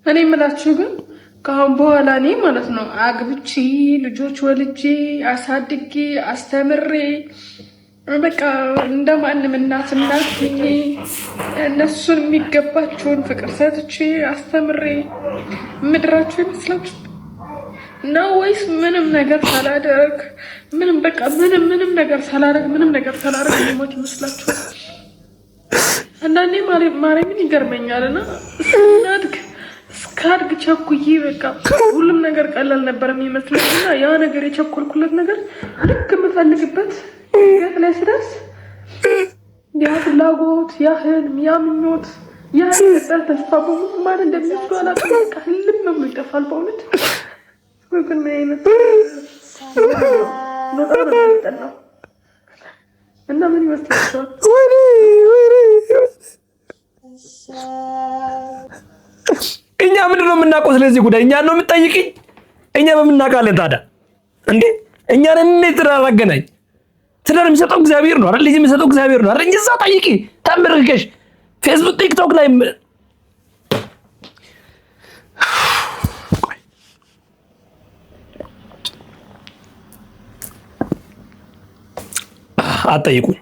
እኔ የምላችሁ ግን ከአሁን በኋላ እኔ ማለት ነው አግብቼ ልጆች ወልጄ አሳድጌ አስተምሬ በቃ እንደማንም እናት ሆኜ እነሱን የሚገባቸውን ፍቅር ሰጥቼ አስተምሬ ምድራችሁ ይመስላችሁ ነው ወይስ ምንም ነገር ሳላደርግ ምንም በቃ ምንም ነገር ሳላደርግ ሞት ይመስላችሁ? አንዳንዴ ማርያምን ይገርመኛልና እስካድግ ቸኩዬ በቃ ሁሉም ነገር ቀላል ነበር የሚመስለኝ እና ያ ነገር የቸኮልኩለት ነገር ልክ የምፈልግበት ገት ላይ ስደርስ ያ ፍላጎት ያ ህልም ያ ምኞት ያ ነበር ተስፋ በሙሉ ማለት እንደሚወስዱ አላውቅም። በቃ ህልም ብሎ ይጠፋል በእውነት ግን ምን አይነት ነው እና ምን ይመስላችኋል? እኛ ምንድን ነው የምናውቀው ስለዚህ ጉዳይ? እኛ ነው የምትጠይቅኝ? እኛ በምናውቃለን ታዲያ እንዴ? እኛን እንዴት ተራራገናኝ? ትዳር የሚሰጠው እግዚአብሔር ነው አይደል? ልጅ የሚሰጠው እግዚአብሔር ነው አይደል? እዛው ጠይቂ ተምርከሽ ፌስቡክ ቲክቶክ ላይ አትጠይቁኝ።